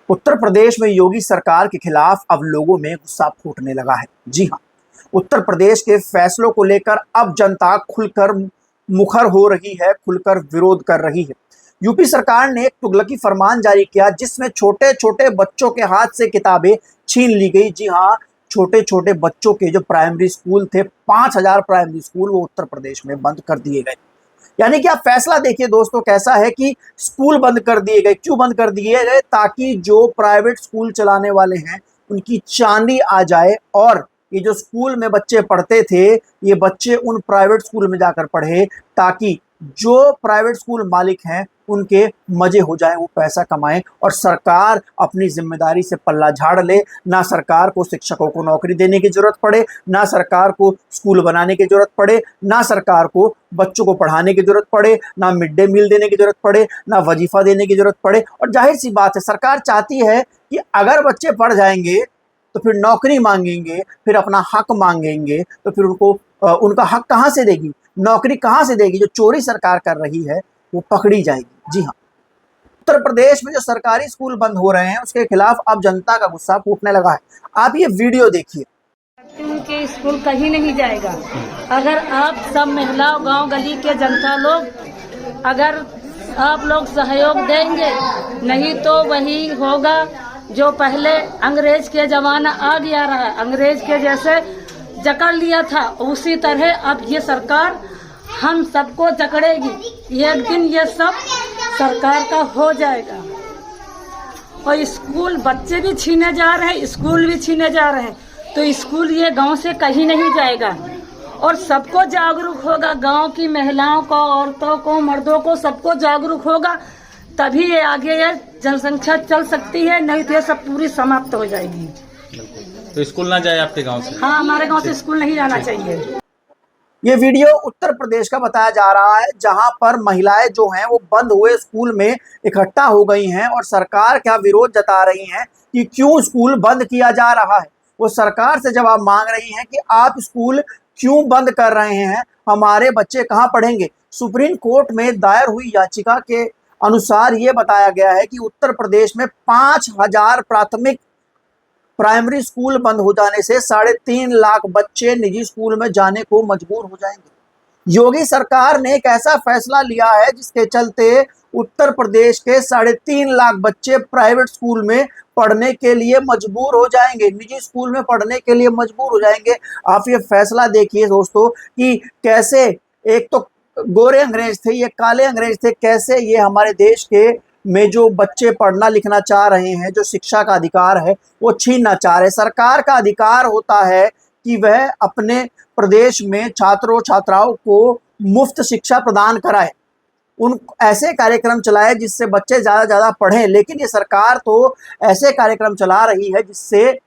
उत्तर प्रदेश में योगी सरकार के खिलाफ अब लोगों में गुस्सा फूटने लगा है। जी हाँ, उत्तर प्रदेश के फैसलों को लेकर अब जनता खुलकर मुखर हो रही है, खुलकर विरोध कर रही है। यूपी सरकार ने एक तुगलकी फरमान जारी किया जिसमें छोटे छोटे बच्चों के हाथ से किताबें छीन ली गई। जी हाँ, छोटे छोटे बच्चों के जो प्राइमरी स्कूल थे, 5,000 प्राइमरी स्कूल वो उत्तर प्रदेश में बंद कर दिए गए। यानी कि आप फैसला देखिए दोस्तों कैसा है कि स्कूल बंद कर दिए गए। क्यों बंद कर दिए गए? ताकि जो प्राइवेट स्कूल चलाने वाले हैं उनकी चांदी आ जाए और ये जो स्कूल में बच्चे पढ़ते थे ये बच्चे उन प्राइवेट स्कूल में जाकर पढ़े, ताकि जो प्राइवेट स्कूल मालिक हैं उनके मजे हो जाएं, वो पैसा कमाएं और सरकार अपनी जिम्मेदारी से पल्ला झाड़ ले। ना सरकार को शिक्षकों को नौकरी देने की जरूरत पड़े, ना सरकार को स्कूल बनाने की जरूरत पड़े, ना सरकार को बच्चों को पढ़ाने की जरूरत पड़े, ना मिड डे मील देने की जरूरत पड़े, ना वजीफा देने की जरूरत पड़े। और जाहिर सी बात है, सरकार चाहती है कि अगर बच्चे पढ़ जाएंगे तो फिर नौकरी मांगेंगे, फिर अपना हक मांगेंगे, तो फिर उनको उनका हक कहाँ से देगी, नौकरी कहाँ से देगी? जो चोरी सरकार कर रही है वो पकड़ी जाएगी। जी हाँ, उत्तर प्रदेश में जो सरकारी स्कूल बंद हो रहे हैं उसके खिलाफ अब जनता का गुस्सा फूटने लगा है। आप ये वीडियो देखिए। उनके स्कूल कहीं नहीं जाएगा अगर आप सब महिला गांव गली के जनता लोग अगर आप लोग सहयोग देंगे, नहीं तो वही होगा जो पहले अंग्रेज के जमाना आ गया रहा। अंग्रेज के जैसे जकड़ लिया था उसी तरह अब ये सरकार हम सबको जकड़ेगी। एक दिन ये सब सरकार का हो जाएगा। और स्कूल बच्चे भी छीने जा रहे हैं, स्कूल भी छीने जा रहे हैं, तो स्कूल ये गांव से कहीं नहीं जाएगा। और सबको जागरूक होगा, गांव की महिलाओं को, औरतों को, मर्दों को, सबको जागरूक होगा, तभी ये आगे ये जनसंख्या चल सकती है, नहीं तो ये सब पूरी समाप्त हो जाएगी। तो स्कूल ना जाए आपके गांव से? हाँ, हमारे गांव से स्कूल नहीं जाना चाहिए। ये वीडियो उत्तर प्रदेश का बताया जा रहा है जहां पर महिलाएं जो हैं वो बंद हुए स्कूल में इकट्ठा हो गई हैं और सरकार का विरोध जता रही हैं कि क्यों स्कूल बंद किया जा रहा है। वो सरकार से जवाब मांग रही हैं कि आप स्कूल क्यों बंद कर रहे हैं, हमारे बच्चे कहाँ पढ़ेंगे। सुप्रीम कोर्ट में दायर हुई याचिका के अनुसार ये बताया गया है कि उत्तर प्रदेश में 5,000 प्राथमिक प्राइमरी स्कूल बंद हो जाने से 3.5 लाख बच्चे निजी स्कूल में जाने को मजबूर हो जाएंगे। योगी सरकार ने एक ऐसा फैसला लिया है जिसके चलते उत्तर प्रदेश के 3.5 लाख बच्चे प्राइवेट स्कूल में पढ़ने के लिए मजबूर हो जाएंगे, निजी स्कूल में पढ़ने के लिए मजबूर हो जाएंगे। आप ये फैसला देखिए दोस्तों कि कैसे एक तो गोरे अंग्रेज थे, ये काले अंग्रेज थे, कैसे ये हमारे देश के में जो बच्चे पढ़ना लिखना चाह रहे हैं, जो शिक्षा का अधिकार है वो छीनना चाह रहे। सरकार का अधिकार होता है कि वह अपने प्रदेश में छात्रों छात्राओं को मुफ्त शिक्षा प्रदान कराए, उन ऐसे कार्यक्रम चलाए जिससे बच्चे ज़्यादा पढ़ें। लेकिन ये सरकार तो ऐसे कार्यक्रम चला रही है जिससे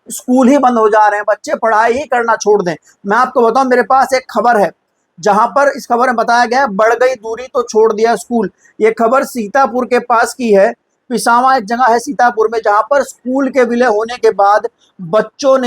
स्कूल ही बंद हो जा रहे हैं, बच्चे पढ़ाई ही करना छोड़ दें। मैं आपको बताऊं, मेरे पास एक खबर है जहां पर इस खबर में बताया गया है बढ़ गई दूरी तो छोड़ दिया स्कूल। ये खबर सीतापुर के पास की है। पिसावा एक जगह है सीतापुर में जहां पर स्कूल के विलय होने के बाद बच्चों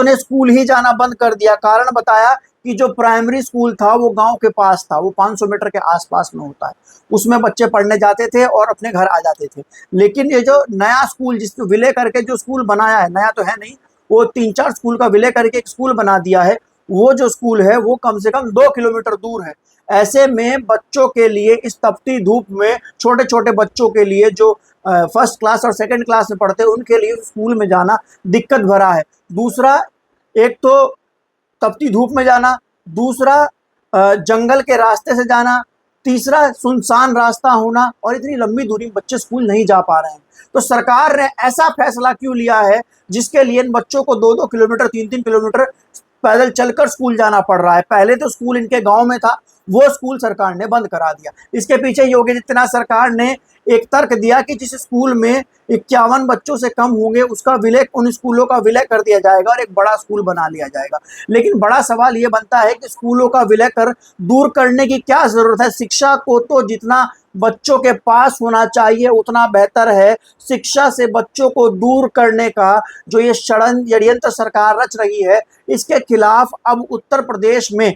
ने स्कूल ही जाना बंद कर दिया। कारण बताया कि जो प्राइमरी स्कूल था वो गांव के पास था, वो 500 मीटर के आसपास में होता है, उसमें बच्चे पढ़ने जाते थे और अपने घर आ जाते थे। लेकिन ये जो नया स्कूल जिसको विलय करके जो स्कूल बनाया है, नया तो है नहीं, वो 3-4 स्कूल का विलय करके एक स्कूल बना दिया है। वो जो स्कूल है वो कम से कम 2 किलोमीटर दूर है। ऐसे में बच्चों के लिए इस तपती धूप में, छोटे छोटे बच्चों के लिए जो फर्स्ट क्लास और सेकंड क्लास में पढ़ते हैं उनके लिए स्कूल में जाना दिक्कत भरा है। दूसरा, एक तो तपती धूप में जाना, दूसरा जंगल के रास्ते से जाना, तीसरा सुनसान रास्ता होना, और इतनी लंबी दूरी में बच्चे स्कूल नहीं जा पा रहे हैं। तो सरकार ने ऐसा फैसला क्यों लिया है जिसके लिए इन बच्चों को 2-2 किलोमीटर 3-3 किलोमीटर पैदल चलकर स्कूल जाना पड़ रहा है। पहले तो स्कूल इनके गांव में था, वो स्कूल सरकार ने बंद करा दिया। इसके पीछे योगी आदित्यनाथ सरकार ने एक तर्क दिया कि जिस स्कूल में 51 बच्चों से कम होंगे उसका विलय, उन स्कूलों का विलय कर दिया जाएगा और एक बड़ा स्कूल बना लिया जाएगा। लेकिन बड़ा सवाल ये बनता है कि स्कूलों का विलय कर दूर करने की क्या जरूरत है? शिक्षा को तो जितना बच्चों के पास होना चाहिए उतना बेहतर है। शिक्षा से बच्चों को दूर करने का जो ये षड्यंत्र सरकार रच रही है, इसके खिलाफ अब उत्तर प्रदेश में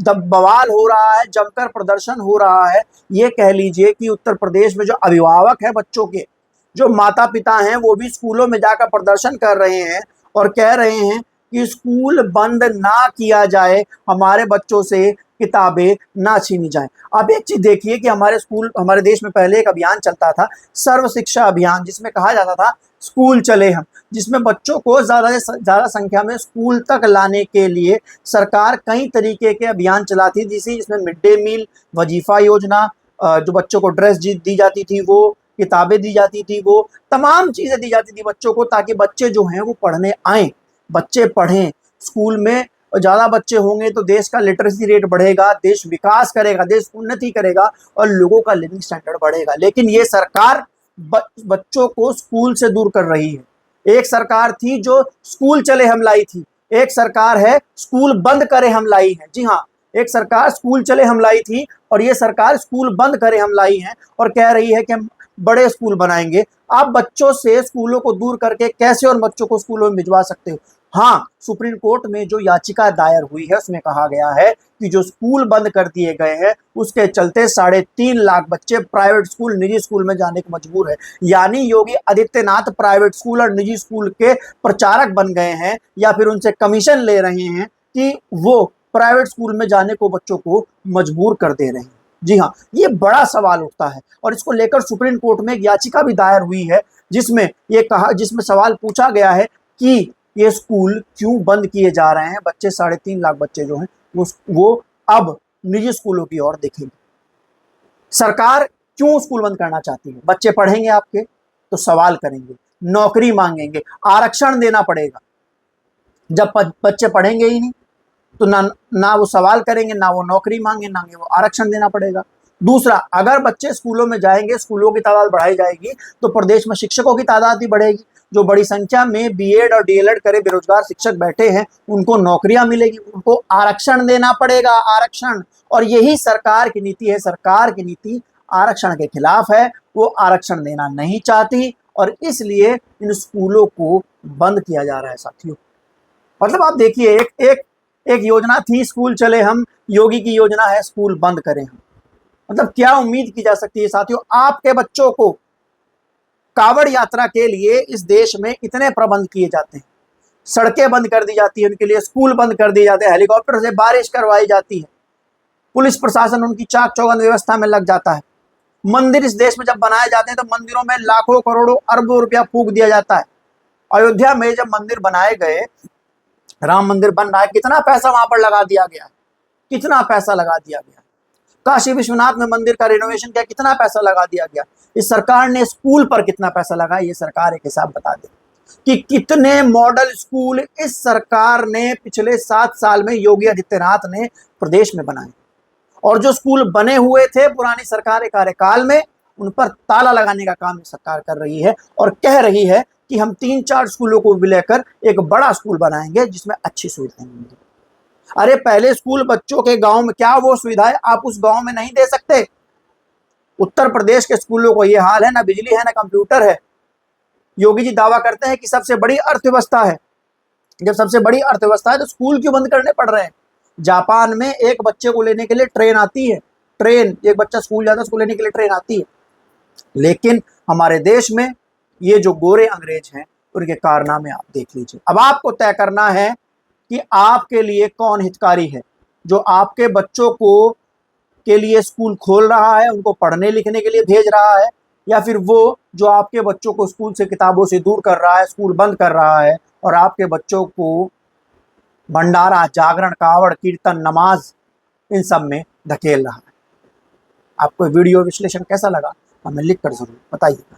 बवाल हो रहा है, जमकर प्रदर्शन हो रहा है। ये कह लीजिए कि उत्तर प्रदेश में जो अभिभावक है बच्चों के, जो माता पिता हैं वो भी स्कूलों में जाकर प्रदर्शन कर रहे हैं और कह रहे हैं कि स्कूल बंद ना किया जाए, हमारे बच्चों से किताबें ना छीनी जाएं। अब एक चीज देखिए कि हमारे देश में पहले एक अभियान चलता था, सर्व शिक्षा अभियान, जिसमें कहा जाता था स्कूल चले हम, जिसमें बच्चों को ज़्यादा से ज़्यादा संख्या में स्कूल तक लाने के लिए सरकार कई तरीके के अभियान चलाती थी, जिसमें मिड डे मील, वजीफा योजना, जो बच्चों को ड्रेस दी जाती थी वो, किताबें दी जाती थी वो, तमाम चीज़ें दी जाती थी बच्चों को, ताकि बच्चे जो हैं वो पढ़ने आएँ, बच्चे पढ़ें स्कूल में। ज़्यादा बच्चे होंगे तो देश का लिटरेसी रेट बढ़ेगा, देश विकास करेगा, देश उन्नति करेगा और लोगों का लिविंग स्टैंडर्ड बढ़ेगा। लेकिन ये सरकार बच्चों को स्कूल से दूर कर रही है। एक सरकार थी जो स्कूल चले हम लाई थी, एक सरकार है स्कूल बंद करे हम लाई है। जी हाँ, एक सरकार स्कूल चले हम लाई थी और ये सरकार स्कूल बंद करे हम लाई है और कह रही है कि हम बड़े स्कूल बनाएंगे। आप बच्चों से स्कूलों को दूर करके कैसे और बच्चों को स्कूलों में भिजवा सकते हो? हाँ, सुप्रीम कोर्ट में जो याचिका दायर हुई है उसमें कहा गया है कि जो स्कूल बंद कर दिए गए हैं उसके चलते 3.5 लाख बच्चे प्राइवेट स्कूल, निजी स्कूल में जाने को मजबूर है। यानी योगी आदित्यनाथ प्राइवेट स्कूल और निजी स्कूल के प्रचारक बन गए हैं या फिर उनसे कमीशन ले रहे हैं कि वो प्राइवेट स्कूल में जाने को बच्चों को मजबूर कर दे रहे हैं। जी हाँ, ये बड़ा सवाल उठता है और इसको लेकर सुप्रीम कोर्ट में एक याचिका भी दायर हुई है, जिसमें सवाल पूछा गया है कि ये स्कूल क्यों बंद किए जा रहे हैं। बच्चे 3.5 लाख बच्चे जो हैं वो अब निजी स्कूलों की ओर देखेंगे। सरकार क्यों स्कूल बंद करना चाहती है? बच्चे पढ़ेंगे आपके तो सवाल करेंगे, नौकरी मांगेंगे, आरक्षण देना पड़ेगा। जब बच्चे पढ़ेंगे ही नहीं तो ना वो सवाल करेंगे, ना वो नौकरी मांगे, ना वो आरक्षण देना पड़ेगा। दूसरा, अगर बच्चे स्कूलों में जाएंगे, स्कूलों की तादाद बढ़ाई जाएगी तो प्रदेश में शिक्षकों की तादाद भी बढ़ेगी। जो बड़ी संख्या में बीएड और डीएलएड करे बेरोजगार शिक्षक बैठे हैं उनको नौकरियां मिलेगी, उनको आरक्षण देना पड़ेगा, आरक्षण। और यही सरकार की नीति है। सरकार की नीति आरक्षण के खिलाफ है, वो आरक्षण देना नहीं चाहती और इसलिए इन स्कूलों को बंद किया जा रहा है साथियों। मतलब आप देखिए, एक योजना थी स्कूल चले हम, योगी की योजना है स्कूल बंद करें हम। मतलब क्या उम्मीद की जा सकती है साथियों? आपके बच्चों को कावड़ यात्रा के लिए इस देश में इतने प्रबंध किए जाते हैं, सड़कें बंद कर दी जाती है उनके लिए, स्कूल बंद कर दिए जाते हैं, हेलीकॉप्टर से बारिश करवाई जाती है, पुलिस प्रशासन उनकी चाक चौबंद व्यवस्था में लग जाता है। मंदिर इस देश में जब बनाए जाते हैं तो मंदिरों में लाखों करोड़ों अरबों रुपया फूंक दिया जाता है। अयोध्या में जब मंदिर बनाए गए, राम मंदिर बन रहा है, कितना पैसा वहां पर लगा दिया गया, कितना पैसा लगा दिया गया। काशी विश्वनाथ में मंदिर का रिनोवेशन किया, कितना पैसा लगा दिया गया। इस सरकार ने स्कूल पर कितना पैसा लगाया, ये सरकार एक हिसाब बता दे कि कितने मॉडल स्कूल इस सरकार ने पिछले 7 साल में योगी आदित्यनाथ ने प्रदेश में बनाए। और जो स्कूल बने हुए थे पुरानी सरकार के कार्यकाल में, उन पर ताला लगाने का काम सरकार कर रही है और कह रही है कि हम 3-4 स्कूलों को मिलाकर एक बड़ा स्कूल बनाएंगे जिसमें अच्छी सुविधाएं होंगी। अरे पहले स्कूल बच्चों के गांव में, क्या वो सुविधाएं आप उस गांव में नहीं दे सकते? उत्तर प्रदेश के स्कूलों को ये हाल है, ना बिजली है ना कंप्यूटर है। योगी जी दावा करते हैं कि सबसे बड़ी अर्थव्यवस्था है। जब सबसे बड़ी अर्थव्यवस्था है तो स्कूल क्यों बंद करने पड़ रहे हैं? जापान में एक बच्चे को लेने के लिए ट्रेन आती है, एक बच्चा स्कूल जाता है उसको लेने के लिए ट्रेन आती है। लेकिन हमारे देश में ये जो गोरे अंग्रेज हैं उनके कारनामे आप देख लीजिए। अब आपको तय करना है कि आपके लिए कौन हितकारी है, जो आपके बच्चों को के लिए स्कूल खोल रहा है, उनको पढ़ने लिखने के लिए भेज रहा है, या फिर वो जो आपके बच्चों को स्कूल से किताबों से दूर कर रहा है, स्कूल बंद कर रहा है और आपके बच्चों को भंडारा, जागरण, कावड़, कीर्तन, नमाज इन सब में धकेल रहा है। आपको वीडियो विश्लेषण कैसा लगा हमें लिख कर जरूर बताइएगा।